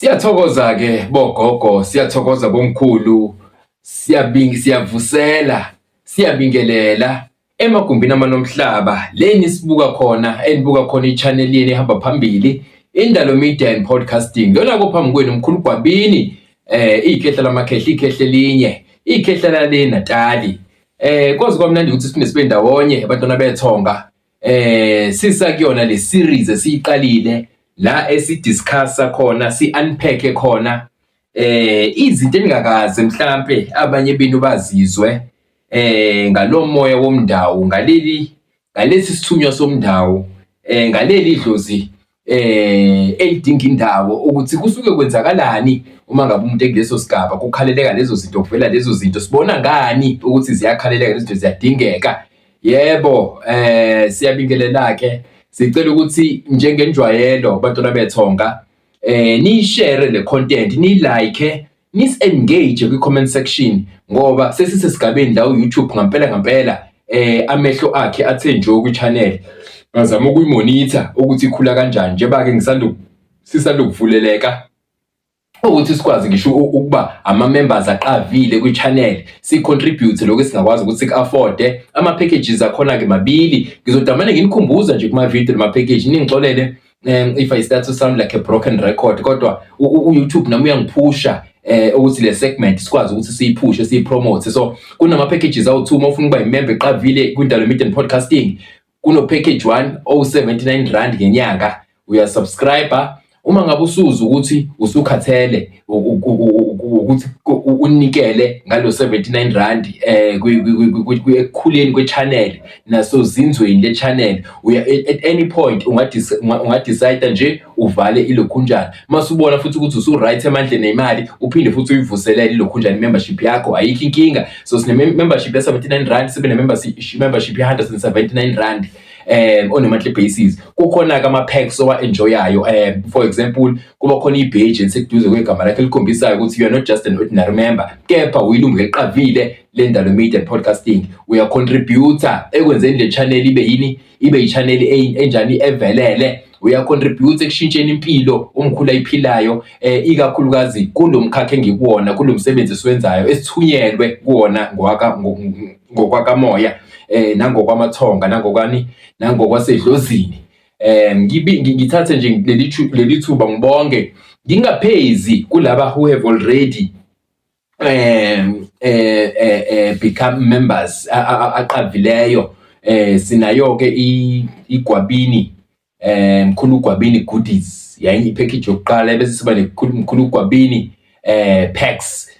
Siyathokoza ke bogogo, siyathokoza bomkhulu, siyavusela, siyabingelela emagumbini amanomhlaba. Leni sibuka khona, enibuka khona i-channel yeni ehamba phambili, Indalo Media and Podcasting. Lona kophambi kwenu mkhulu Gwabini, ikhehla lamakhehla, ikhehla elinye, ikhehla lale Natali. Kwazi kwamnandi ukuthi siphinde sibe ndawonye abantwana bethonga. Sisakuyona le series esiyiqalile la esidiscussa khona si-unpack khona izinto engakaze mhlambe abanye benu bazizwe ngalomoya womndawo, ngalesi sithunywa somndawo, ngaleli idlozi elidinga indawo ukuthi kusuke kwenzakalani uma ngabe umuntu ekuleso sigaba kukhaleleka lezo zinto, kuvela lezo zinto, sibona ngani ukuthi ziyakhaleleka lezo zinto, ziyadingeka. Yebo, siyabingelela ke, sicela ukuthi njengenjwayelo bantwana bethonga ni-share le content, ni-like, nis-engage kwi-comment section ngoba sesisesigabeni la u-YouTube ngampela amehlo akhe athe nje kwi-channel ngazama ukuyimonitha ukuthi ikhula kanjani, njengoba-ke sisanda kuvuleleka ukuthi sikwazi ngisho ukuba ama-members aqavile kwi-channel, si-contribute lokho esingakwazi ukuthi siku-afforde. Ama-packages akhona-ke mabili, ngizodamane nginikhumbuza nje kuma-video nama-package, ningixolele if I start to sound like a broken record, kodwa u-YouTube nami uyangiphusha ukuthi le segment sikwazi ukuthi siyiphushe, siyipromote. So kunama-packages awu-2 uma ufuna ukuba imember eqavile kwindalo Media and Podcasting. Kuno-package 1 owu-79 rand ngenyanga, uyasubscriber. Uma ngabe usuza ukuthi usukhathele ukuthi unikele ngalo 79 rand ekukhuleni kwe-channel naso zinzweni le-channel, at any point ungadecide nje uvale ilokhunjana. Masubona futhi ukuthi usu-right emandleni nemali, uphinde futhi uyivuselele ilokhunjana i-membership yakho, ayikho inkinga. So sine-membership ya-79 rand, sibe ne-membership ya-179 rand on a monthly basis. Kukhona-ke ama-packs owa-enjoyayo, for example kuba khona i-badge elisekuduze kwegama lakhe elikhombisayo ukuthi you are not just an ordinary member, kepha uyilungu eliqavile leNdalo Media and Podcasting. Uyacontributor ekwenzeni le channel ibe yi-channel enjani, evelele. Uyacontribute ekushintsheni impilo umkhulu ayiphilayo, ikakhulukazi kulo mkhakha engikuwona, kulo msebenzi esiwenzayo esithunyelwe kuwona ngokwakamoya, nangokwamathonga, nangokwasedlozini. Ngithathe nje leli thuba ngibonge, ngingaphezi kulaba who have already become members aqavileyo. Sinayo-ke iGwabini, mkhulu Gwabini goodies, yayinye ipackage yokuqala, bese siba nemkhulu Gwabini packs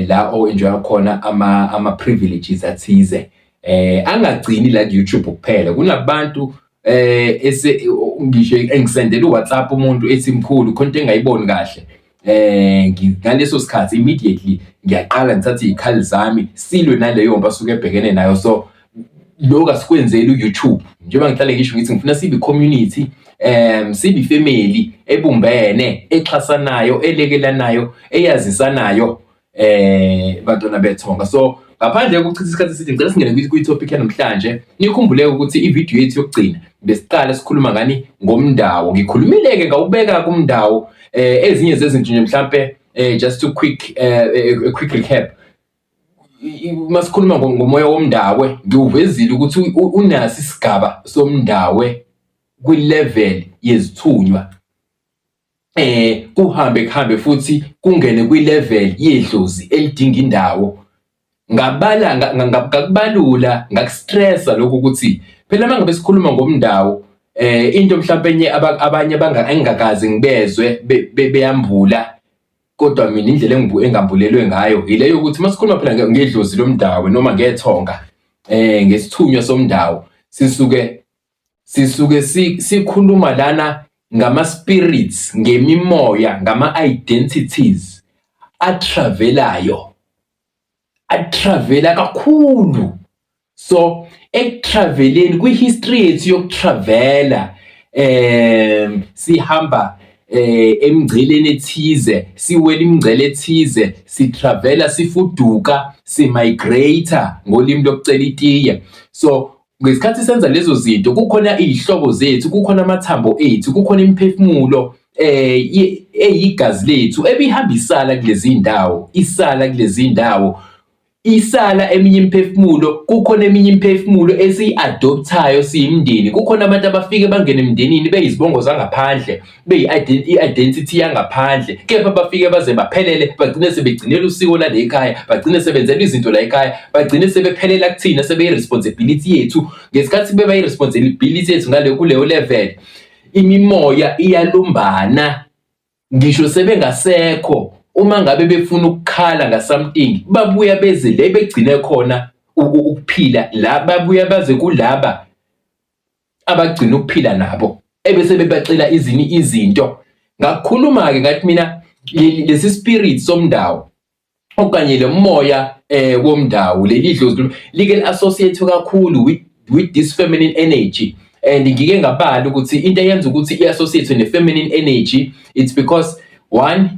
la o-enjoya khona ama-privileges athize. Angagcini la ku-YouTube kuphela, kunabantu ngisho engisendela uWhatsApp umuntu ethi mkhulu khona engayiboni kahle, ngaleso sikhathi immediately ngiyaqala ngithathe izikhali zami silwe naleyo mba asuke ebhekene nayo. So lokho asikwenzeli u-YouTube, njengoba ngihlale ngisho ngithi ngifuna sibe community, sibe family ebumbene, exhasanayo, elekelanayo, eyazisanayo bantwana bethonga. So ngaphandle kokuchitha isikhathi eside, ngicela singene kwi-topic yanamhlanje. Nikhumbule ukuthi i-video yethu yokugcina besiqala sikhuluma ngani, ngomndawo. Ngikhulumile-ke ngawubeka kumndawo ezinye zezinto nje mhlampe, just to quick recap. Masikhuluma ngomoya womndawo, ngiuvezile ukuthi unasi isigaba somndawo kwi-level yezithunywa, kuhambe futhi kungene kwi-level yedlozi elidinga indawo. Ngakubalula, ngakustressa lokho ukuthi phela mangabe sikhuluma ngomndawo, into mhlawumbe abanye engakaze ngibezwe beyambula, kodwa mina indlela engambulelwe ngayo ileyo ukuthi masikhuluma phela ngedlozi lomndawo noma ngethonga, ngesithunywa somndawo, sisuke sikhuluma lana ngama-spirits, ngemimoya, ngama-identities atravela kakhulu. So ekutraveleni, kwi-history yethu yokutravela, sihamba emngceleni ethize, siwela imingcele ethize, sitravela, sifuduka, si-migrator ngolimi lokucela itiye. So ngesikhathi senza lezo zinto kukhona izihlobo zethu, kukhona amathambo ethu, kukhona imiphefumulo eyigazi lethu ebihamba isala kulezi ndawo, isala eminye imiphefumulo. Kukhona eminye imiphefumulo esiyi-adopthayo siyimindeni. Kukhona abantu abafike bangene emndenini beyizibongo zangaphandle, i-identity yangaphandle, kepha bafike baze baphelele, bagcine sebegcinela usiko lala ekhaya, bagcine sebenzela izinto la ekhaya, bagcine sebephelela kuthina, sebeyi-responsibility yethu. Ngesikhathi beba-i-responsibility yethu kuleyo level, imimoya iyalumbana, ngisho sebengasekho. Uma ngabe befuna ukukhala nga-something, babuya beze le begcine khona ukuphila, la babuya baze kulaba abagcina ukuphila nabo, ebese bebacela izinto. Ngakukhuluma-ke ngathi mina lesi spirit somndawo okanye le moya womndawo, leli dlozi like li-associate kakhulu with this feminine energy. And ngike ngabala ukuthi into eyenza ukuthi i-associate ne-feminine energy, it's because one,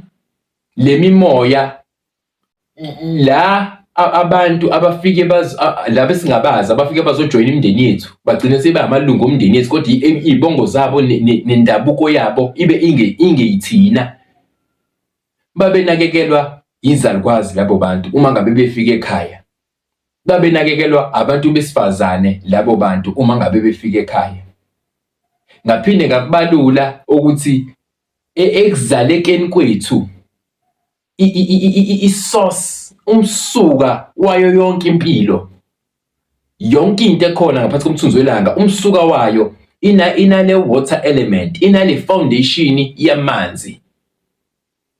le mimoya la abantu abafike laba esingabazi abafike bazojoyina imindeni yethu bagcine sebe amalungu omndeni yethu, kodwa iy'bongo zabo nendabuko yabo ibe ingeyithina. Babenakekelwa izalukwazi labo bantu uma ngabe befika ekhaya, babenakekelwa abantu besifazane labo bantu uma ngabe befika ekhaya. Ngaphinde ngakubalula ukuthi ekuzalekeni kwethu i-source, umsuka wayo yonke impilo, yonke into ekhona ngaphansi komthunzi welanga, umsuka wayo inale water element, inale foundation yamanzi.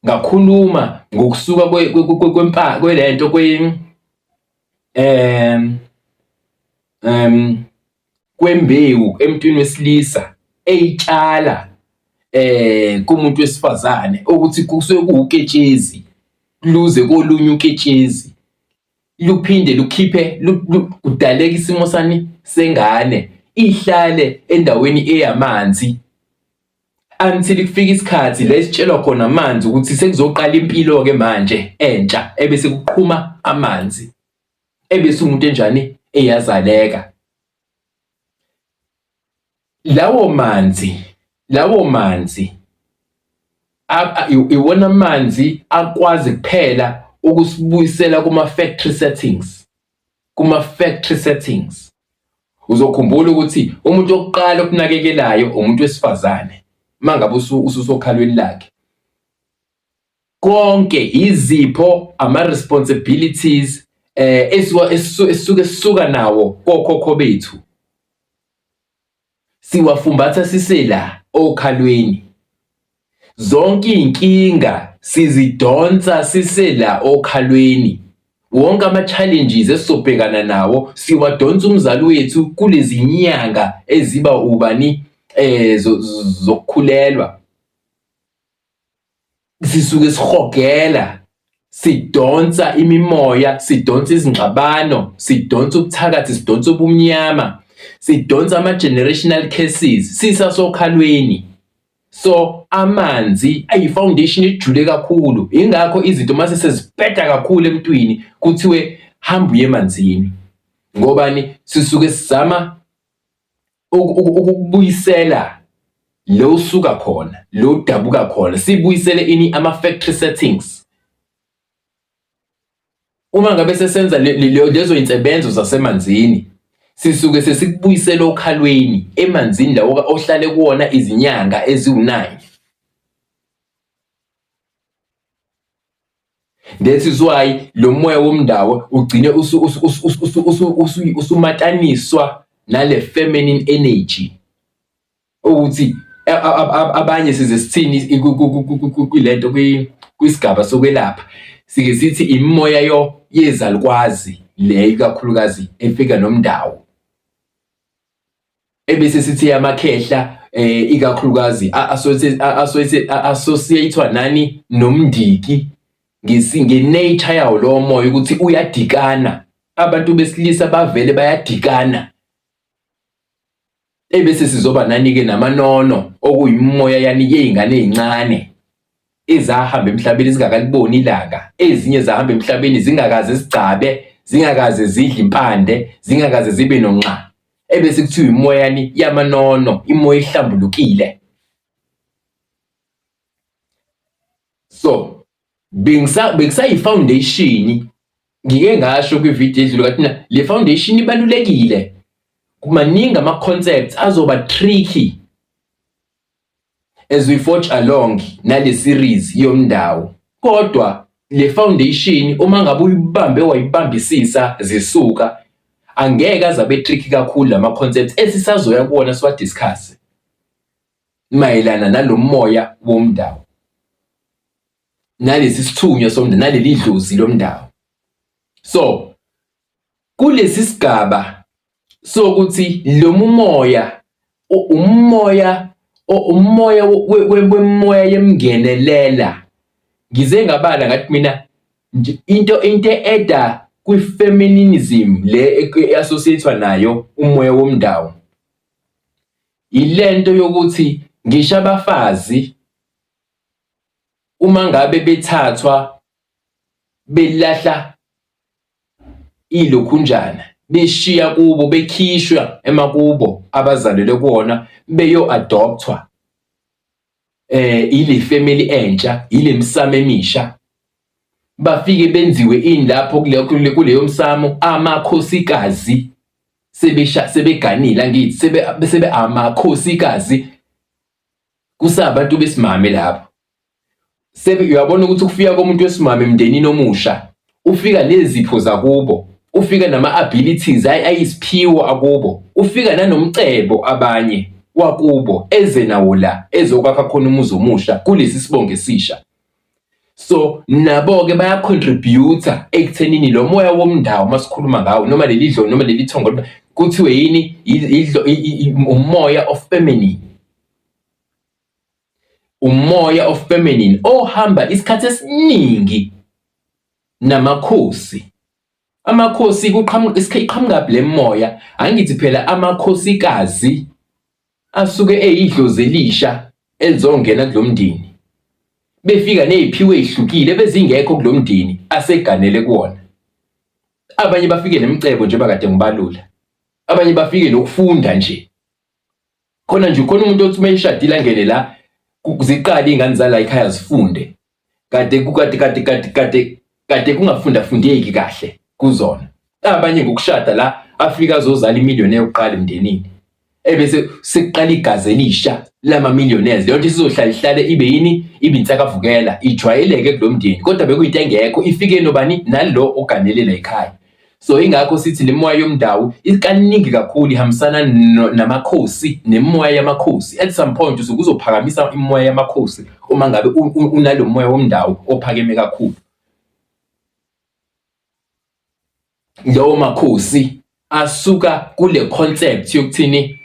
Ngakhuluma ngokusuka kwelento kwembewu emntwini wesilisa eyitshala kumuntu wesifazane, ukuthi kusuke kuwuketshezi luze kolunye uketshezi, luphinde lukhiphe kudaleka isimo sengane, ihlale endaweni eyamanzi until kufika isikhathi la esitshelwa khona amanzi ukuthi sekuzoqala impilo-ke manje entsha, ebese kuqhuma amanzi, ebese umuntu enjani eyazaleka. Lawo manzi iwona amanzi akwazi kuphela ukusibuyisela kuma-factory settings. Uzokhumbula ukuthi umuntu wokuqala okunakekelayo umuntu wesifazane mangabe ususokhalweni lakhe. Konke izipho, ama-responsibilities esisuka nawo kokhokho bethu siwafumbatha sisela okhalweni. Zonke iy'nkinga sizidonsa sisela okhalweni. Wonke ama-challenges esisobhekana nawo siwadonsa umzali wethu kulezi nyanga eziba ubani zokukhulelwa. Sisuke sihogela, sidonsa imimoya, sidonsa izingxabano, sidonsa ubuthakathi, sidonsa ubumnyama, sidonsa ama-generational curses sisasokhalweni. So amanzi ayi-foundation ejule kakhulu, ingakho izinto mase sezibheda kakhulu emntwini kuthiwe hamba uye emanzini. Ngobani? Sisuke sizama ukubuyisela lo usuka khona, lo udabuka khona, sibuyisele ama-factory settings. Uma ngabe sesenza lezo insebenzo zasemanzini, sisuke sesikubuyisela okhalweni emanzini lawo ohlale kuwona izinyanga eziwu-9. That is why lo moya womndawo ugcine usumataniswa nale feminine energy, ukuthi abanye size sithini kulento kwisigaba sokwelapha sike sithi imimoya yezalukwazi leyo kakhulukazi efika nomndawo, ebese sithi amakhehla ikakhulukazi associatewa nani nomndiki nge-nature yawo lowo moya ukuthi uyadikana, abantu besilisa bavele bayadikana. Ebese sizoba nani-ke namanono okuyimoya yey'ngane ey'ncane ezahamba emhlabeni zingakaliboni ilanga, ezinye zahamba emhlabeni zingakaze zigcabe, zingakaze zidle impande, zingakaze zibe nonqa. Ebese kuthiwa imoya yamanono, imoya ehlambulukile. So bekusayi-foundation, ngike ngasho kwividiyo edlule kathi le foundation ibalulekile. Maningi ama-concepts azoba tricky as we forge along nale series yomndawo, kodwa le foundation uma ngabe uyibambe wayibambisisa zisuka, angeke azabe tricky kakhulu lama-concepts esisazoya kuwona siwa-discuss mayelana nalo moya womndawo, nalesi sithunywa somndawo, naleli dlozi lomndawo. So kulesi sigaba sokuthi lo umoya wemoya yemngenelela, ngize ngabala ngathi mina into eda kwi-feminism le associatewa nayo umoya womndawo, ilento yokuthi ngisho abafazi uma ngabe bethathwa belahla ilokhunjana, beshiya kubo, bekhishwa emakubo abazalelwe kuwona, beyo-adoptwa ile family entsha, ile msamo emisha, bafike benziwe lapho kuleyo msamo amakhosikazi, sebeganile, angithi sebe amakhosikazi, kusabantu besimame lapho. Uyabona ukuthi ukufika komuntu wesimame emndenini omusha, ufika nezipho zakubo, ufika nama-abilities ayisiphiwo akubo, ufika nanomcebo abanye wakubo eze nawo la ezokwakha khona umuzi omusha kulesi sibongo esisha. So nabo-ke baya-contribute ekuthenini lo moya womndawo masikhuluma ngawo, noma leli dlo, noma leli thongo, kuthiwe yini? Umoya of feminine. Umoya of feminine ohamba isikhathi esiningi namakhosi. Amakhosi iqhamuka le moya, angithi phela amakhosikazi asuke eyidlozi elisha elizongena kulomndeni, befika neziphiwo ezihlukile bezingekho kulomndeni aseganele kuwona. Abanye bafike nemicebo nje bakade ngibalula, abanye bafike nokufunda nje, khona umuntu othi uma eshadile angene la ziqala ingane zala ekhaya zifunde, kade kungafundeki kahle kuzona. Abanye ngokushada la afika azozala imiliyoni yokuqala emndenini, ebese sekuqala igazi elisha lama-millionaires. Leyo nto sizohlala ihlale ibe yini? Ibe insakavukela, ijwayeleke kulomndeni, kodwa bekuyinto engekho, ifike nobani? Nalo oganelela ekhaya. So ingakho sithi le moya yomndawo ikaningi kakhulu ihambisana namakhosi, nemoya yamakhosi. At some point usuke uzophakamisa imoya yamakhosi uma ngabe unalo moya womndawo ophakeme kakhulu. Lawo makhosi asuka kule concept yokuthini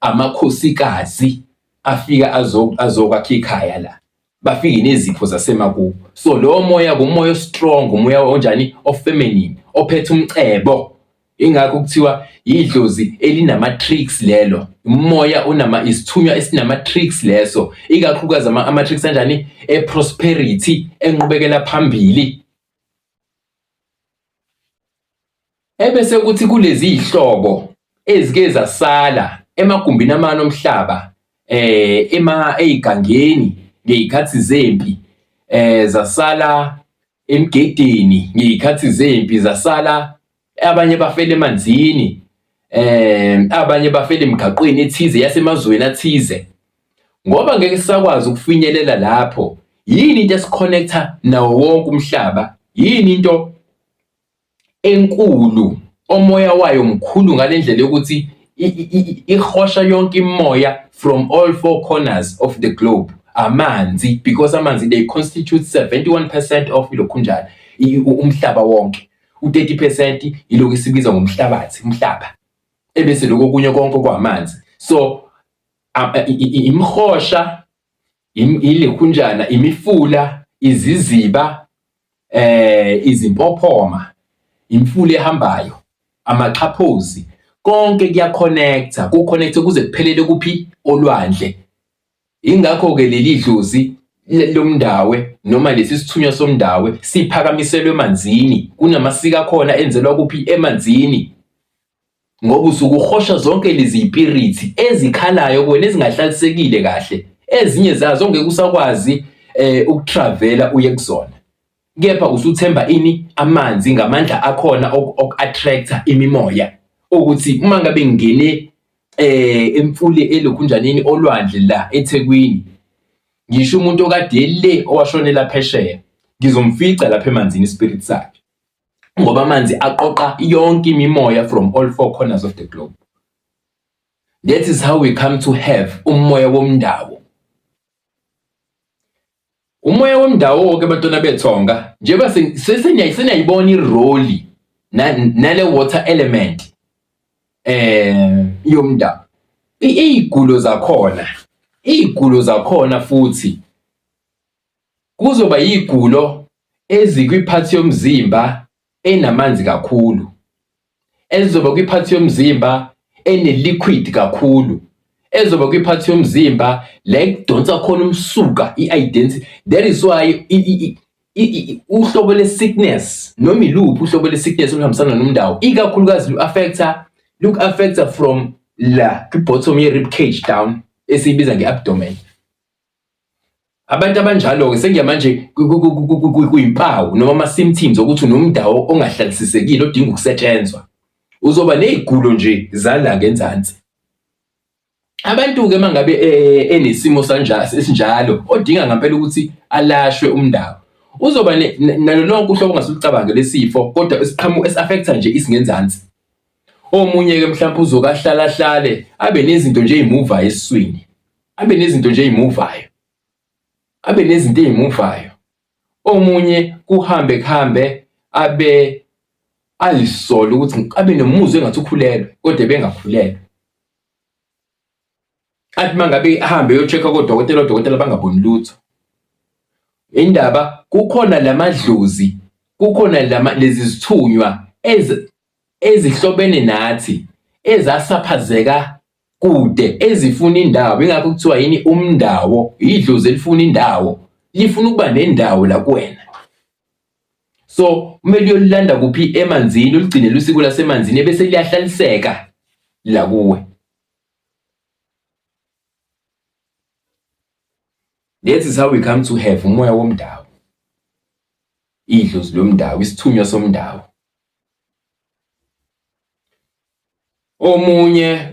amakhosikazi afika azokwakha ikhaya la, bafike nezipho zasemakubo. So lo moya umoya strong, umoya onjani? Of feminine, ophethe umcebo. Ingakho kuthiwa idlozi elinama-tricks lelo, umoya isithunywa esinama-tricks leso, ikakhulukazi ama-tricks anjani? E-prosperity, enqubekela phambili. Ebese ukuthi kulezi ihlobo ezike zasala emagumbini amanye omhlaba, ey'gangeni ngey'khathi zempi, zasala emgedeni ngey'khathi zempi, zasala abanye bafela emanzini, abanye bafela emgaqweni ethize yasemazweni athize. Ngoba ngeke sisakwazi ukufinyelela lapho, yini into esikhonektha nawo wonke umhlaba? Yini into enkulu, omoya wayo mkhulu ngale ndlela yokuthi ihosha yonke imoya from all four corners of the globe? Amanzi, because amanzi they constitute 71% of ilokhunjana umhlaba wonke. U-30% ilokhu isibiza ngomhlabathi, umhlaba, ebese lokho kunye konke kwamanzi. So imhosha, ilokhunjana, imifula, iziziba, izimpophoma, imfula ehambayo, amaxhaphozi, konke kuya-connecta, kuze kuphelele kuphi? Olwandle. Ingakho-ke leli dlozi lomndawe noma lesi sithunywa somndawe siphakamiselwe emanzini, kunamasiko akhona enzelwa kuphi? Emanzini. Ngoba usuke uhosha zonke lezi ipirithi ezikhalayo kuwena, ezingahlalisekile kahle, ezinye zazo ngeke usakwazi ukutravela uye kuzona. Kepha usuthemba ini amanzi ngamandla akhona ok-attractor imimoya ukuthi uma ngabe ngene emfule elokhunjaneni olwandle la eThekwini, ngisho umuntu okade le owashonela phesheya ngizomfica lapha emanzini ispirit sakhe, ngoba amanzi aqoqa yonke imimoya from all four corners of the globe. That is how we come to have umoya womndawo. Umoya womndawo ke bantwana bethonga njengoba seniyayibona iroli nale water element yomndawo. Iy'gulo zakhona futhi kuzoba yiy'gulo ezikwiphathi yomzimba enamanzi kakhulu, ezizoba kwiphathi yomzimba ene-liquid kakhulu, ezoba kwiphathi yomzimba la ekudonsa khona umsuka i-identity. That is why uhlobo le-sickness noma iluphi uhlobo le-sickness oluhambisana nomndawo ikakhulukazi lu-affecta from la kwi-bottom ye-rib cage down esiyibiza nge-abdomen. Abantu abanjalo-ke sengiyamanje kuyimpawu noma ama-symptoms ukuthi unomndawo ongahlalisesekile odinga ukusetshenzwa, uzoba ney'gulo nje zala ngenzansi. Abantu-ke mangabe enesimo esinjalo odinga ngempela ukuthi alashwe umndawo, uzoba nalo lonke uhlobo ongasulicabange lesifo kodwa esi-affecta nje isingenzansi. Omunye-ke mhlawumbe uzokahlalahlale abe nezinto nje ey'muvayo esiswini, abe nezinto ey'muvayo. Omunye kuhambe abe ayisole ukuthi abe nomuzwa engathi ukhulelwe kodwa bengakhulelwe. Athi mangabe ahambe yo-check-a kodokotela, odokotela bangaboni lutho. Indaba kukhona lamadlozi, kukhona lezi zithunywa ezihlobene nathi, ezasaphazeka kude, ezifuna indawo. Ingakho kuthiwa yini umndawo, idlozi elifuna indawo, lifuna ukuba nendawo la kuwena. So kumele uyolilanda kuphi emanzini, uligcine lusiko lasemanzini ebese liyahlaliseka la kuwe. That is how we come to have umoya womndawo, idlozi lomndawo, isithunywa somndawo. Omunye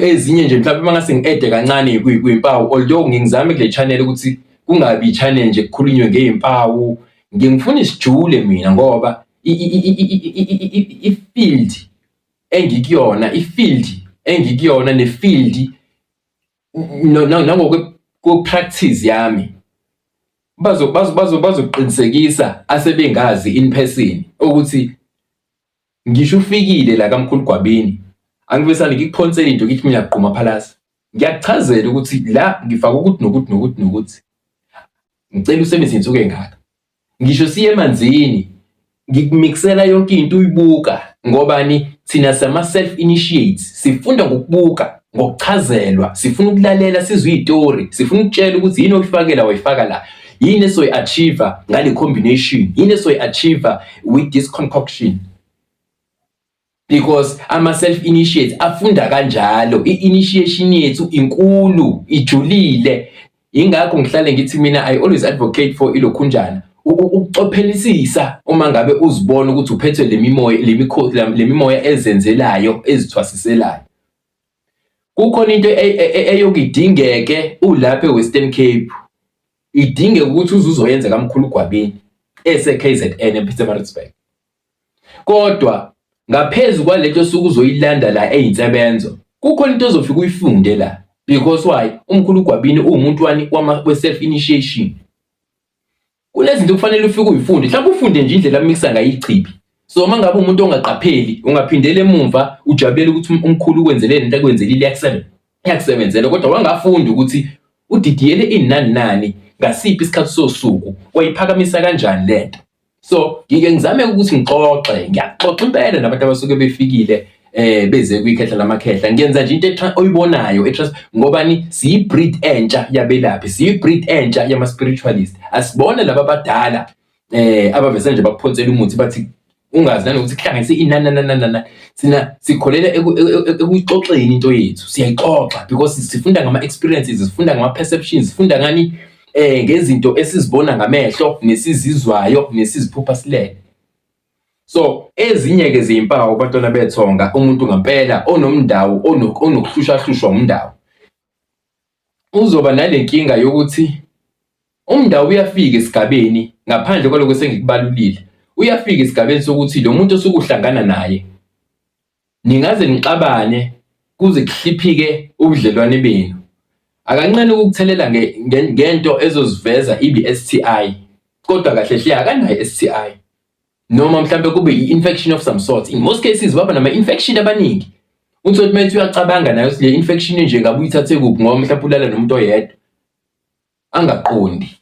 ezinye nje mhlawumbe mangase ngi-ede kancane kwimpawu, although ngingizame kule channel ukuthi kungabi i-channel nje kukhulunywe ngey'mpawu, ngifuna isijule mina ngoba i-field engikuyona ne-field nangokwe-practice yami bazoqinisekisa asebengazi in person ukuthi ngisho ufikile la kaMkhulu Gwabini angivesane ngikuphonsele into ngithi mina gquma phalasa, ngiyakuchazela ukuthi la ngifaka ukuthi nokuthi ngicela usebenzise insuku engaka. Ngisho siye emanzini ngikumixela yonke into uyibuka, ngobani thina sama-self-initiates, sifunda ngokubuka, ngokuchazelwa, sifuna ukulalela sizwe iy'tori, sifuna ukutshela ukuthi yini oyifakela wayifaka la, yini esoyi-achieve ngale combination, yini esoyi-achieve with this concoction. Because ama-self-initiates afunda kanjalo, i-initiation yethu inkulu, ijulile. Ingakho ngihlale ngithi mina I always advocate for ilokhunjana, ukucophelisisa uma ngabe uzibona ukuthi uphethwe le mimoya ezenzelayo, ezithwasiselayo. Kukhona into eyokidingeke ulapha eWestern Cape, idingeke ukuthi uzoyenza kaMkhulu Gwabini ese-KZN ePietermaritzburg. Kodwa ngaphezu kwalento suku uzoyilanda la eyinsebenzo, kukhona into ozofika uyifunde la. Because why? uMkhulu Gwabini uwumuntu we-self-initiation. Kunezinto kufanele ufike uyifunde, mhlawumbe ufunde nje indlela amikisa ngayo ichibi. So uma ngabe umuntu ongaqapheli, ungaphindela emumva ujabulela ukuthi umkhulu ukwenzeleni into akwenzelile yakusebenzela, kodwa wangafunda ukuthi udidiyele inani ngasiphi isikhathi sosuku, wayiphakamisa kanjani lento. So ngike ngizame ukuthi ngiyaxoxa impela nabantu abasuke befikile beze kwikhehla lamakhehla. Ngenza nje into oyibonayo ngobani siyi-breed entsha yabelaphi, siyi-breed entsha yama-spiritualist. Asibone laba abadala abavese nje bakuphonsela umuthi bathi ungazi nanokuthi kuhlanganise inanananana. Sina sikholela ekuyixoxeni into yethu, siyayixoxa because sifunda ngama-experiences, sifunda ngama-perceptions, sifunda ngani ngezinto esizibona ngamehlo nesizizwayo nesiziphupha silele. So ezinye-ke ziyimpawu bantwana bethonga umuntu ngampela onomndawo onokuhlushahlushwa umndawo. Uzoba nale nkinga yokuthi umndawo uyafika esigabeni ngaphandle kwaloko sengikubalulile. Uyafika esigabeni sokuthi lo muntu osuke uhlangana naye ningaze nixabane kuze kuhliphike ubudlelwane benu. Akancane ukukuthelela ngento ezoziveza ibi-STI, kodwa kahle hle akanayo STI. Noma mhlambe kube i-infection of some sort. In most cases baba nama-infection abaningi. Uthi manje uyacabanga nayo le infection nje ngabe uyithathe kuphi ngoba mhlawumbe ulala nomuntu oyedwa. Angaqondi.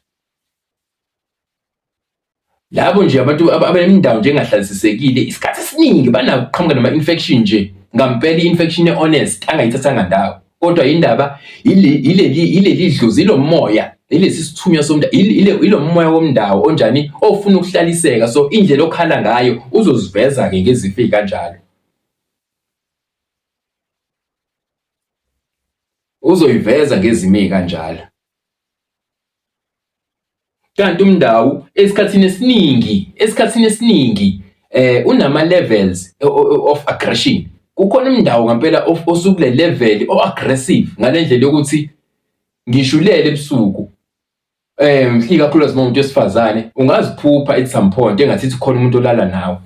Labo nje abantu abanemindawo nje engahlalisekile isikhathi esiningi banaqhamuka nama-infection nje. Ngampela i-infection e-honest angayithathanga ndawo. Kodwa indaba ileli dlozi lo moya, ilesi sithunywa somnda, ilo moya womndawo onjani ofuna ukuhlaliseka. So indlela okhala ngayo uzoziveza ke ngezifo kanjalo. Uzoyiveza ngezimo kanjalo. Kanti umndawo esikhathini esiningi unama levels of aggression. Kukhona umndawo ngampela osukule level o-aggressive ngale ndlela yokuthi ngishulele ebusuku kakhulu umuntu wesifazane ungaziphupha at some point engathi khona umuntu olala nawe,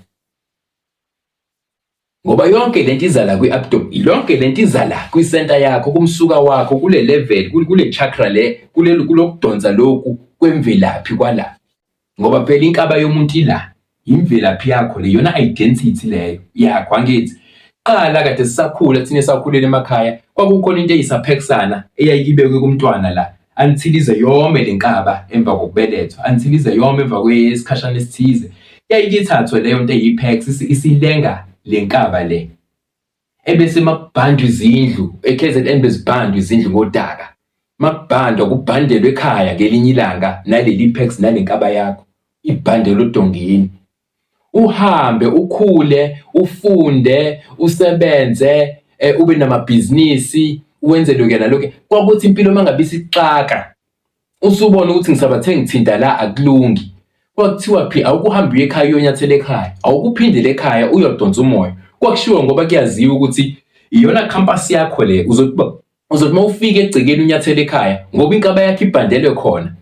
ngoba yonke lento izala kwi-abdomen, yonke lento izala kwi-center yakho, kumsuka wakho, kule level, kule chakra le, kulokudonsa lokhu kwemvelaphi kwala. Ngoba phela inkaba yomuntu ila imvelaphi yakho le, yona identity leyo yakho. Angithi qala kade sisakhula thina esakhulela emakhaya kwakukhona into eyisaphekisana eyayibekwe kumntwana la, until yome lenkaba emva kokubelethwa, until yome emva kwesikhashana esithize. Yayithathwe leyo nto eyipex isilenga lenkaba le, ebese makubhandwa izindlu eKZN, bezibhandwa izindlu ngodaka. Makubhandwa kubhandelwe ekhaya ngelinye ilanga naleli pex nalenkaba yakho ibhandelwe odongeni. Uhambe ukhule, ufunde, usebenze, ube namabhizinisi, wenze lokho nalokho. Kwakuthi impilo mangabe isixaka, usubona ukuthi ngisabathe ngithinta la akulungi. Kwakuthiwa phi awukuhamba uye ekhaya uyonyathela ekhaya, awukuphindele ekhaya uyodonsa umoya. Kwakushiwo ngoba kuyaziwa ukuthi iyona campus yakho le, uzothi mawufika egcekeni unyathela ekhaya ngoba inkaba yakho ibhandelwe khona.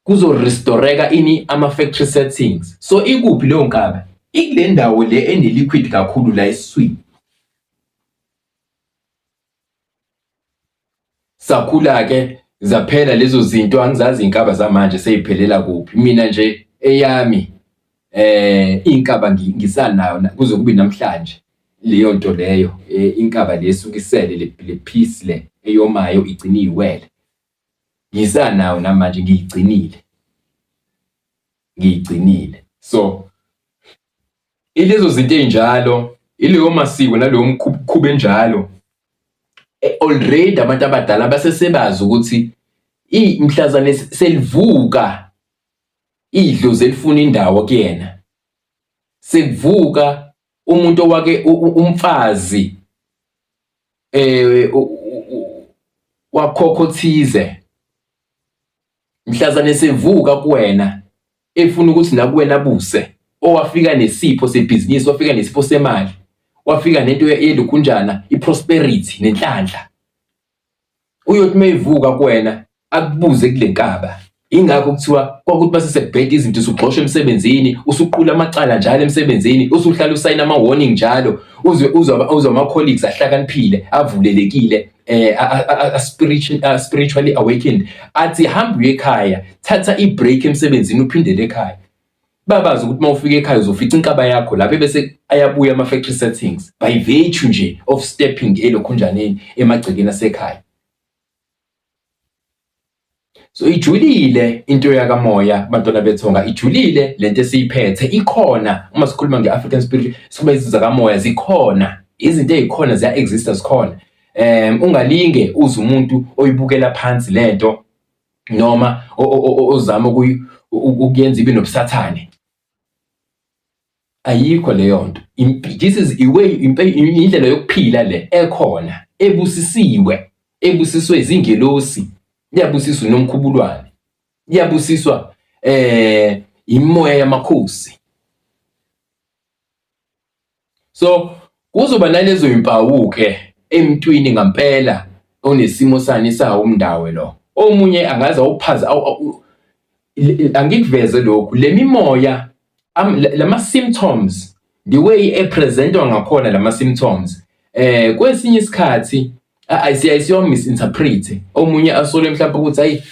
Kuzorestoreka ama-factory settings. So ikuphi leyo nkaba? Ikule ndawo le ene-liquid kakhulu la esiswini. Sakhula-ke zaphela lezo zinto, angizazi inkaba zamanje seyiphelela kuphi. Mina nje eyami inkaba ngisanayo kuze kube namhlanje leyo nto leyo, inkaba lesukisele le piece le eyomayo igcina iyiwele. Ngisanayo namanje ngiyigcinile. So ilezo zinto ey'njalo, ileyo masiko naleyo mkhuba enjalo, already abantu abadala basesebazi ukuthi mhlazane selivuka idlozi elifuna indawo kuyena, sekuvuka umuntu owake umfazi wakhokhothize, mhlazane sevuka kuwena efuna ukuthi nakuwena buse, owafika nesipho sebhizinisi, wafika nesipho semali, wafika nento yelokhunjana, i-prosperity nenhlanhla. Uyothi mayivuka kuwena akubuze kule nkaba. Ingakho kuthiwa kwakuthi base sekubheda izinto, usugxoshwa emsebenzini, usuqula amacala njalo emsebenzini, usuhlala usayina ama-warning njalo, uzwe ama-colleagues ahlakaniphile, avulelekile, spiritually awakened, athi hamba uye ekhaya, thatha i-break emsebenzini uphindele ekhaya. Babazi ukuthi mawufika ekhaya uzofica inkaba yakho lapho, bese ayabuya ama-factory settings by virtue nje of stepping elokhunjaneni emagcekeni asekhaya. So ijulile into yakamoya bantwana bethonga, ijulile lento esiyiphethe, ikhona. Uma sikhuluma nge-African spirit sikhuluma izinto zakamoya, zikhona izinto ezikhona, ziya-exista, zikhona. Ungalinge uze umuntu oyibukela phansi lento noma ozama ukuyenza ibe nobusathane. Ayikho leyo nto. This is indlela yokuphila le ekhona, ebusiswe izingelosi. iyabusiswa nomkhubulwane, iyabusiswa imoya yamakhosi. So kuzoba nalezo impawu-ke emntwini ngampela onesimo sani sawo umndawo lo. Omunye angaze awuphaza angikuveze lokhu, le mimoya lama-symptoms, the way epresentwa ngakhona lama-symptoms, kwesinye isikhathi ayisiwa misinterpret. Omunye asole mhlawumbe ukuthi hayi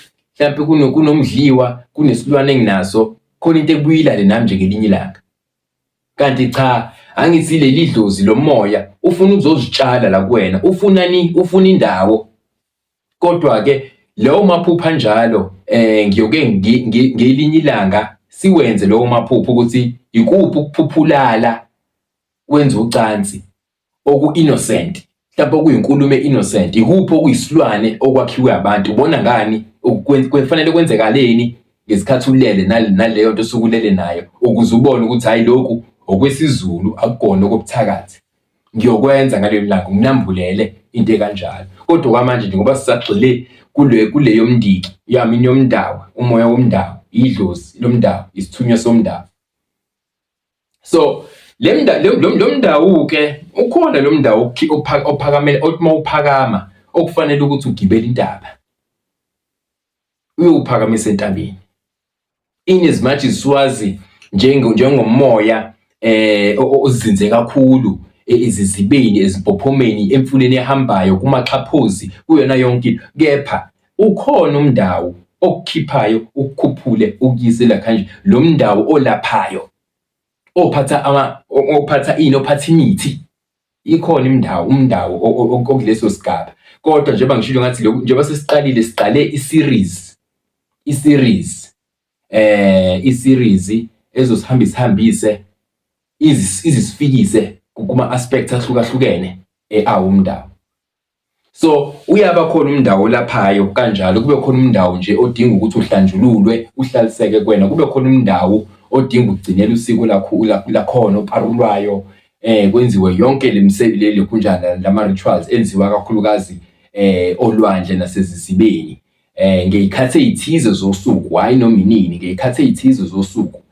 mhlawumbe kunomdliwa, kunesilwane enginaso, khona into ekubuyilale nami nje ngelinye ilanga. Kanti cha, angithi leli dlozi lomoya ufuna ukuzozitshala la kuwena, ufuna indawo. Kodwa-ke lawo maphupha njalo ngiyoke ngelinye ilanga siwenze lawo maphupha ukuthi ikuphi ukuphuphulala wenza ucansi oku-innocent, mhlawumbe okuyinkulumo e-innocent, ikuphi okuyisilwane okwakhiwe abantu. Ubona ngani kufanele kwenzekaleni ngesikhathi ulele naleyo nto osukulele nayo, ukuze ubone ukuthi hayi lokhu okwesiZulu akukona okobuthakathi. Ngiyokwenza ngalelo langa nginambulele into ekanjalo. Kodwa kwamanje nje ngoba sisagxile kuleyo mndiki yami yomndawo, umoya womndawo, idlozi lomndawo, isithunywa somndawo. So lo mndawo-ke ukhona lo mndawo ophakamele, othi mawuphakama okufanele ukuthi ugibele intaba uyophakamisa entabeni. In as much as siwazi njengomoya ozinze kakhulu ezizibeni, ezimpophomeni, emfuleni ehambayo, kumaxhaphozi, kuyona yonke into, kepha ukhona umndawo okukhiphayo, ukukhuphule, ukuyise la kanje, lo mndawo olaphayo, ophatha imithi. Ikhona umndawo okuleso sigaba. Kodwa njengoba ngishilo ngathi njengoba siqale i-series ezosihambise izisifikise kuma-aspects ahlukahlukene umndawo. So uyaba khona umndawo laphayo kanjalo, kube khona umndawo nje odinga ukuthi uhlanjululwe, uhlaliseke kuwena, kube khona umndawo odinga ukugcinela usiko lakhona oparulwayo, kwenziwe yonke le kunjana lama-rituals enziwa kakhulukazi olwandle nasezisibeni ngey'khathi ey'thize zosuku, hhayi noma inini, ngey'khathi ey'thize zosuku.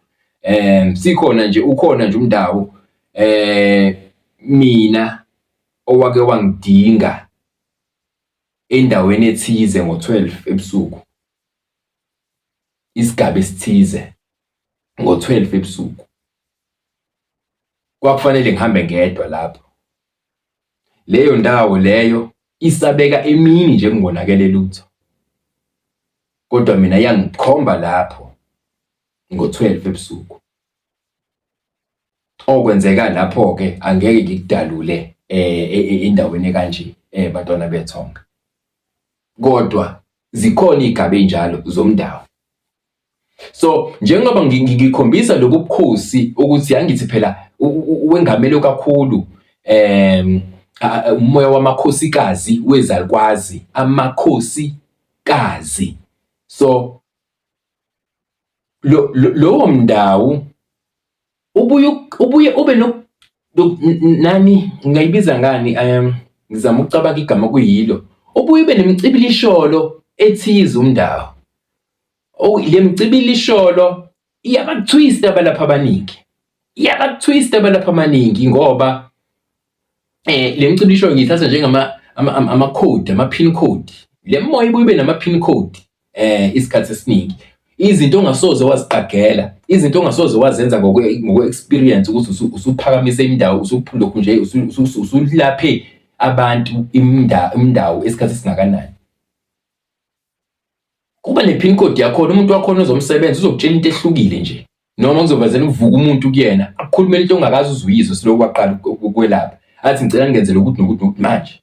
Ukhona nje umndawo mina owake wangidinga endaweni ethize ngo-12 ebusuku, isigaba esithize ngo-12 ebusuku. Kwakufanele ngihambe ngedwa lapho. Leyo ndawo leyo isabeka emini nje kungonakele lutho, kodwa mina yangikhomba lapho ngo-12 ebusuku. Okwenzeka lapho-ke angeke ngikudalule endaweni ekanje bantwana bethonga, kodwa zikhona iy'gaba ey'njalo zomndawo. So njengoba ngikhombisa lobu bukhosi ukuthi angithi phela wengamele kakhulu umoya wamakhosikazi wezalukwazi, amakhosikazi. So lowo mndawo ubuye ube nani ngingayibiza ngani, ngizama ukucabanga igama kuyilo, ubuye ube nemicibilisholo ethize umndawo. Le mcibilisholo iyabathwista abalapha abaningi, ngoba le mcibilisholo ngiyithatha ama-code, ama-pin code. Le moya ibuye ibe nama-pin code isikhathi esiningi, izinto ongasoze waziqagela, izinto ongasoze wazenza ngokwe-experience ukuthi usuphakamise indawo, usulokhu nje usulaphe abantu imndawo esikhathi esingakanani. Kuba ne-pin code yakhona, umuntu wakhona ozomsebenza uzokutshela into ehlukile nje, noma kuzovazela ukuvuka umuntu kuyena akukhulumela into ongakazi uzuyizwe silokhu waqala ukwelapha, athi ngicela ngenze lokuthi nokuthi manje,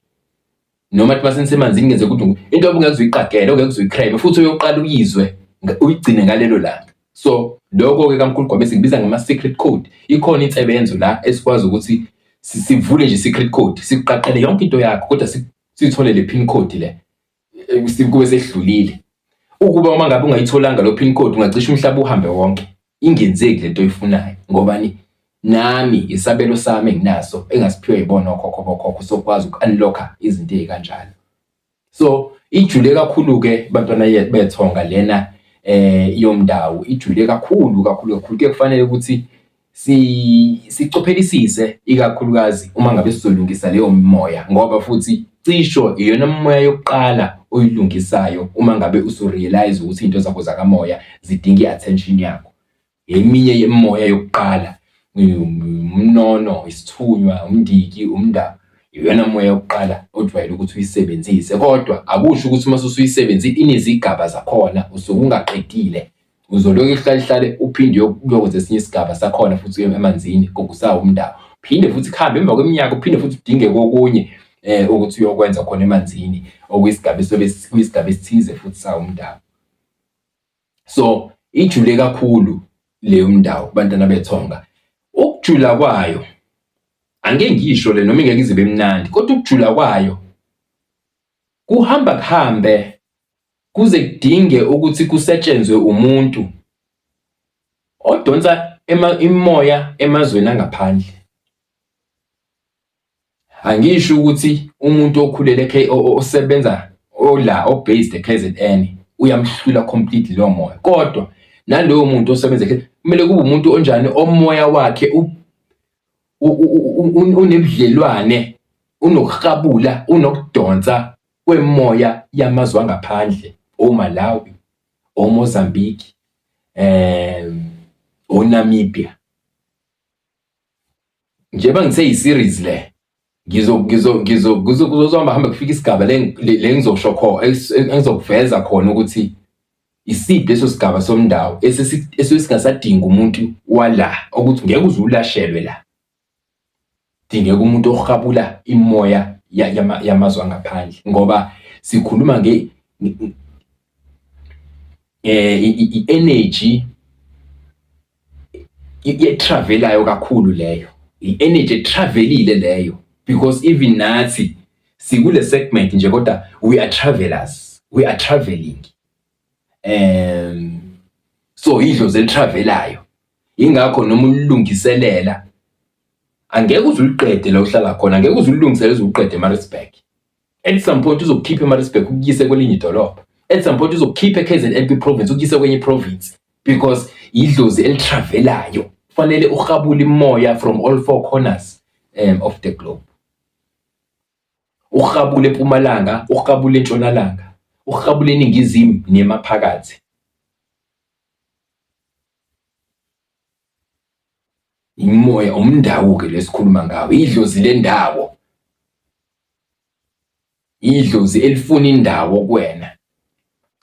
noma athi masenisemanzini ngenze ukuthi into ongeke uzuyiqagele, ongeke uzuyikrebe, futhi uyoqala uyizwe uyigcine ngalelo langa. So lokho-ke kaMkhulu Gcwabesi sikubiza ngama-secret code. Ikhona insebenzo la esikwazi ukuthi sivule nje i-secret code, sikuqaqele yonke into yakho, kodwa sithole le pin code le kube sehlulile. Ukuba uma ngabe ungayitholanga lo pin code ungacisha umhlaba uhambe wonke, ingenzeki lento oyifunayo. Ngobani? Nami isabelo sami enginaso engasiphiwe yibona okhokho bokho sokwazi uku-unlock izinto ey'kanjalo. So ijule kakhulu ke bantwana bethonga lena yomndawo ijule kakhulu ke kufanele ukuthi sicophelisise ikakhulukazi uma ngabe sizolungisa leyo moya, ngoba futhi cisho iyona moya yokuqala oyilungisayo uma ngabe usurealize ukuthi into zakho zakamoya zidinga i-attention yakho. Eminye yemoya yokuqala umnono, isithunywa, umndiki, umndaba, iyona moya yokuqala ojwayele ukuthi uyisebenzise, kodwa akusho ukuthi uma usuyisebenzile inezigaba zakhona usuke ungaqedile. Uzoloku ihlale uphinde uyokwenza esinye isigaba sakhona futhi uye emanzini kokusawo umndaba. Phinde futhi kuhambe emva kweminyaka uphinde futhi udinge kokunye ukuthi uyokwenza khona emanzini okuyisigaba kuyisigaba esithize futhi sawo umndaba. So ijule kakhulu leyo mndawo bantwana bethonga. Ukujula kwayo angeke ngisho le noma ingeke izibe mnandi, kodwa ukujula kwayo kuhamba kuhambe kuze kudinge ukuthi kusetshenzwe umuntu odonsa imoya emazweni angaphandle. Angisho ukuthi umuntu okhulele osebenza based eKZN uyamhlula completely lo moya, kodwa nalowo muntu osebenza kumele kube umuntu onjani omoya wakhe unebudlelwane, unokuhabula, unokudonsa kwemoya yamazwe angaphandle, oMalawi, oMozambique, oNamibia. Njengoba ngise-series le kuzohamba kufika isigaba le ngizosho khona engizokuveza khona ukuthi isiphi leso sigaba somndawo esingasadinga umuntu wala ukuthi ngeke uze ulashelwe la. Dingeka umuntu ohabula imoya yamazwe angaphandle, ngoba sikhuluma i-energy etravelayo kakhulu leyo, i-energy etravelile leyo, because even nathi sikule segment nje kodwa we are travelers, we are traveling. So idlozi elitravelayo, ingakho noma ulungiselela angeke uze uliqede la uhlala khona, angeke uze ulungisele uzuqede eMaritzburg. At some point uzokukhipha eMaritzburg ukuyise kwelinye idolobha, at some point uzokukhipha eKZN province ukuyise kwenye province, because idlozi elitravelayo kufanele uhabule imoya from all four corners of the globe. Uhabule eMpumalanga, uhabule eNtshonalanga, uhabule eNingizimu nemaphakathi. Imoya umndawo ke lesikhuluma ngawo, idlozi lendawo, idlozi elifuna indawo kuwena,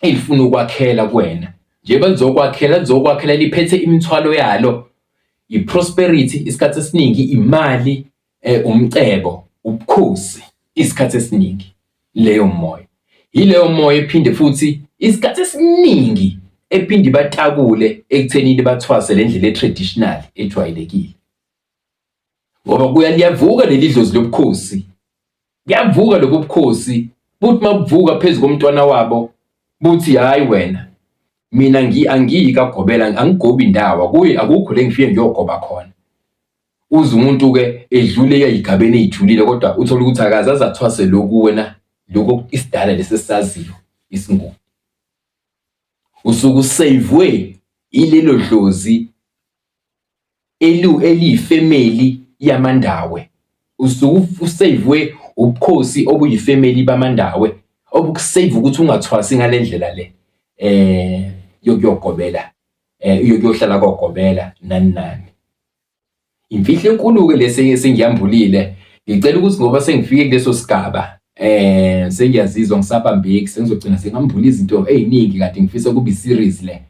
elifuna ukwakhela kuwena. Njengoba lizokwakhela liphethe imithwalo yalo, i-prosperity isikhathi esiningi, imali, umcebo, ubukhosi isikhathi esiningi. Leyo moya yileyo moya ephinde futhi isikhathi esiningi ephinde batakule ekuthenini bathwase le ndlela e-traditional ejwayelekile, ngoba liyavuka leli dlozi lobukhosi, kuyavuka lobo bukhosi buthi mabuvuka phezu komntwana wabo buthi hayi wena mina angiyi kaGobela, angigobi indawo, akukho le ngifike ngiyogoba khona. Uze umuntu ke edlule eyigabeni ejulile, kodwa uthola ukuthi akazazi athwase lokhu wena lokho isidala lesisaziyo isinguni. Usuku savwe ilelo dlozi eliyifamily yamandawe, usuku usavwe ubukhosi obuyifamily bamandawe obukusave ukuthi ungathwasi ngale ndlela le yokuyogobela, yokuyohlala koGobela nani. Imfihlo enkulu ke lesi sengiyambulile. Ngicela ukuthi ngoba sengifike kuleso sigaba sengiyazizwa ngisabambeki, sengizogcina sengambula izinto eziningi kade ngifisa kube i-series le.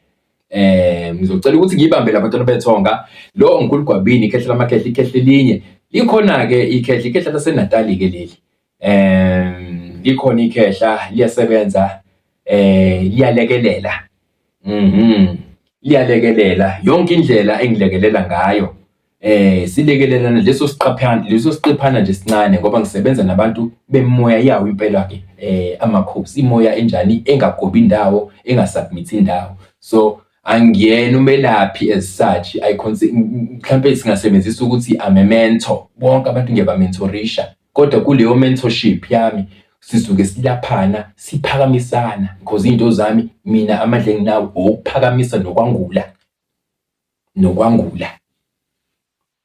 Ngizocela ukuthi ngiyibambe labantwana bethonga lo uNkulunkulu Gwabini ikhehla lamakhehla, ikhehla elinye likhona ke ikhehla laseNatali ke leli. Likhona ikhehla liyasebenza, liyalekelela. Liyalekelela yonke indlela engilekelela ngayo. Silekelelana leso siqephana nje sincane, ngoba ngisebenza nabantu bemoya yawo impela ke, amakhosi, imoya enjani engagobi indawo, engasubmit indawo. So angiyena umelaphi as such, mhlambe singasebenzisa ukuthi I'm a mentor, bonke abantu ngiyabamentorisha, kodwa kuleyo mentorship yami sisuke silaphana siphakamisana because into zami mina amandla enginawo ukuphakamisa nokwangula.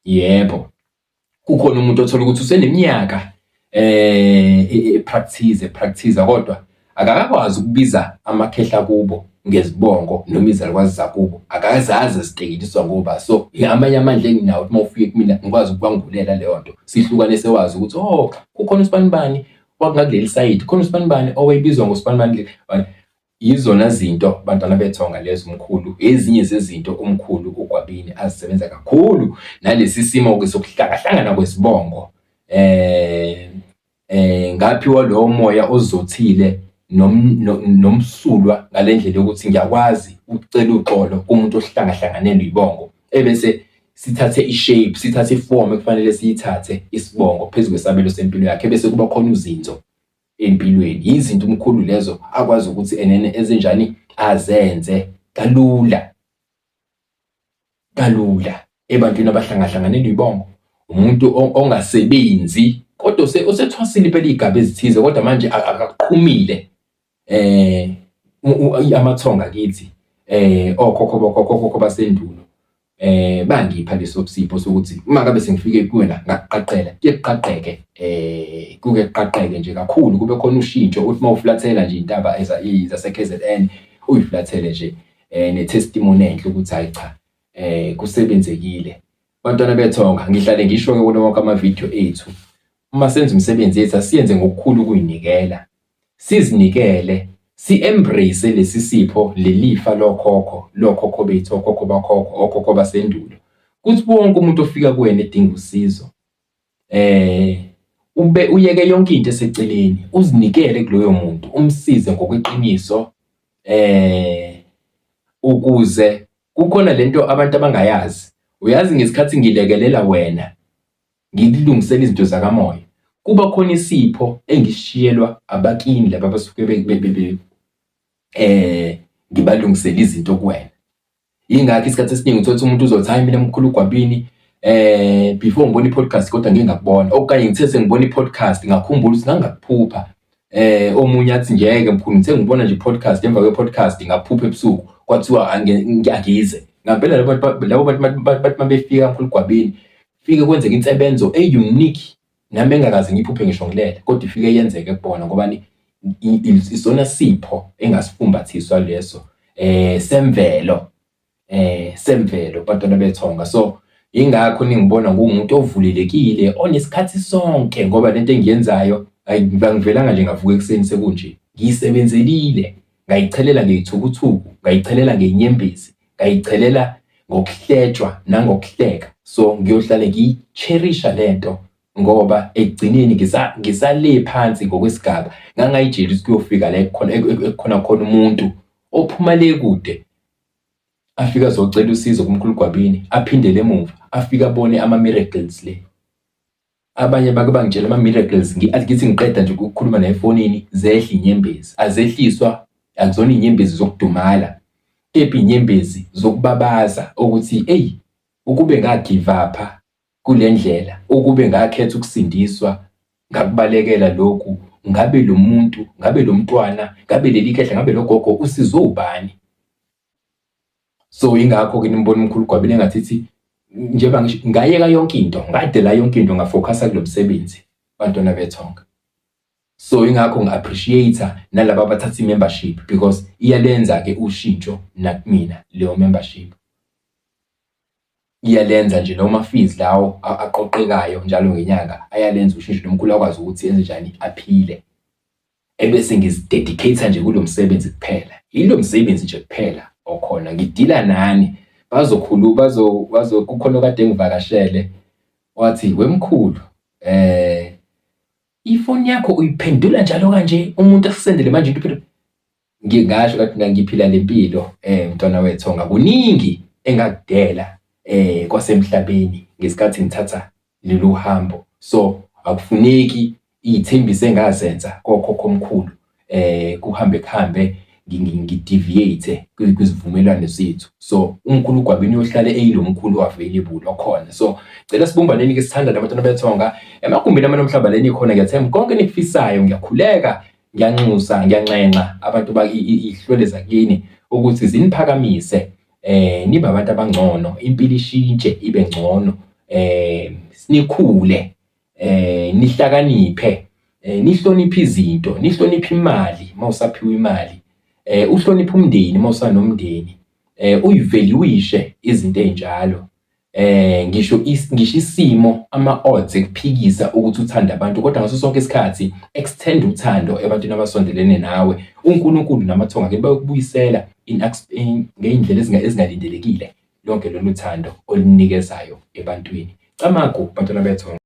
Yebo, kukhona umuntu othola ukuthi useneminyaka practice kodwa akakwazi ukubiza amakhehla kubo ngezibongo noma izalukwazi zakubo, akazazi zitekeliswa ngoba. So amanye amandla enginawo uma ufike kumina ngikwazi ukwangulela leyo nto, sihlukane sewazi ukuthi kukhona usibanibani wakuleli sayidi, khona usibanibani owayebizwa ngosibanibani. Yizona zinto bantwana bethonga lezo umkhulu, ezinye zezinto umkhulu uGwabini azisebenza kakhulu nalesi simo-ke sokuhlangana kwesibongo. Ngaphiwa lowo moya ozothile nomsulwa ngale ndlela yokuthi ngiyakwazi ukucela uxolo kumuntu ohlangahlangane noyibongo, ebese sithathe i-shape, sithathe iform ekufanele siyithathe isibongo phezu kwesabelo sempilo yakhe, bese kuba khona uzinzo empilweni. Izinto umkhulu lezo akwazi ukuthi enene ezenjani azenze kalula ebantwini abahlangahlangane noyibongo. Umuntu ongasebenzi kodwa usethwasile impela igaba ezithize, kodwa manje akaqhumile. Amathonga akithi okhokho basendulo bangipha leso sipho sokuthi uma ngabe sengifike kuwena ngaqaqela kuqaqeke, kuke kuqaqeke nje kakhulu, kube khona ushintsho uthi uma uflathela nje intaba zase-KZN uyiflathele nje ne-testimony enhle ukuthi hayi cha kusebenzekile. Bantwana bethonga, ngihlale ngisho-ke kulo wonke amavidiyo ethu, uma senza umsebenzi yethu asiyenze ngokukhulu ukuyinikela, sizinikele, si-embrace lesi sipho, lelifa lokhokho bethu, okhokho basendulo, kuthi wonke umuntu ofika kuwena edinga usizo uyeke yonke into eseceleni, uzinikele kuloyo muntu, umsize ngokweqiniso, ukuze kukhona lento abantu abangayazi. Uyazi ngesikhathi ngilekelela wena ngilungisela izinto zakamoya, kuba khona isipho engishiyelwa abakini laba abasuke ngibalungisela izinto kuwena. Yingakho isikhathi esiningi uthola umuntu uzothi hayi mina mkhulu uGwabini before ngibona i-podcast kodwa ngingakubona, okanye ngithe sengibona i-podcast ngakhumbula ukuthi ngangakuphupha. Omunye athi ngeke mkhulu ngithe ngibona nje i-podcast, emva kwe-podcast ngaphupha ebusuku kwathiwa angize. Ngampela labo bantu mabefika mkhulu uGwabini fike kwenzeka insebenzo unique nami engakaze ngiphuphe ngisho ngilele, kodwa ifike yenzeke kubona ngoba isona sipho engasifumbathiswa leso semvelo bantwana bethonga. So ingakho ningibona ngumuntu ovulelekile, onesikhathi sonke, ngoba lento engiyenzayo angivelanga nje ngavuka ekuseni sekunje, ngiyisebenzelile, ngayichelela ngeyithukuthuku, ngayichelela ngenyembezi, ngayichelela ngokuhletshwa nangokuhleka. So ngiyohlala ngiyicherisha lento ngoba ekugcineni ngisale phansi ngokwesigaba ngangayijeli ukuthi kuyofika la ekukhona khona umuntu ophuma le kude afika azocela usizo kumkhulu uGwabini, aphindele emuva afika abone ama-miracles le. Abanye bake bangitshela ama-miracles ngithi ngiqeda nje ukukhuluma naye efonini zehla inyembezi, azehliswa, akuzona inyembezi zokudumala, kepha inyembezi zokubabaza ukuthi ukube ngagive up kule ndlela, ukube ngakhetha ukusindiswa, ngakubalekela lokhu, ngabe lo muntu, ngabe lo mntwana, ngabe leli khehla, ngabe lo gogo usizwe ubani. So ingakho-ke nimbona umkhulu uGwabini engathithi njengoba ngayeka yonke into, ngadela yonke into, ngafocusa kulo msebenzi bantwana bethonga. So ingakho ngi-appreciate nalabo abathatha i-membership because iyalenza-ke ushintsho nakumina leyo membership. Iyalenza nje noma fees lawo aqoqekayo njalo ngenyanga, ayalenza ushintsho nomkhulu akwazi ukuthi yenze njani, aphile. Ebese ngizidedicate nje kulo msebenzi kuphela. Yilo msebenzi nje kuphela okhona, ngidila nani. Kukhona kade ngivakashele wathi wemkhulu ifoni yakho uyiphendula njalo kanje umuntu asisendele manje into phela. Ngingasho kathi ngiphila lempilo mntwana wethonga, kuningi engakudela kwasemhlabeni ngesikhathi ngithatha lolu hambo. So akufuneki iy'thembiso engazenza kokhokho omkhulu kuhambe ngideviate kwizivumelwano zethu. So umkhulu uGwabini uyohlale eyilomkhulu available okhona. So cela sibumbaneni ke sithanda nabantwana bethonga emagumbini amanomhlaba leni khona. Ngiyathemba konke nikufisayo, ngiyakhuleka, ngiyanxusa, ngiyanxenxa abantu ihlwele zakini ukuthi ziniphakamise, nibe abantu abangcono, impilo ishintshe ibe ngcono, sinikhule, nihlakaniphe, nihloniphe izinto, nihloniphe imali mawusaphiwa imali, uhloniphe umndeni mawusanomndeni, uyivaluishe izinto ezinjalo. Ngisho isimo ama-odds ekuphikisa ukuthi uthanda abantu, kodwa ngaso sonke isikhathi extend uthando ebantwini abasondelene nawe. uNkulunkulu namathonga ke bayokubuyisela ngey'ndlela ezingalindelekile lonke lolu thando olunikezayo ebantwini. Camagu bantwana bethonga.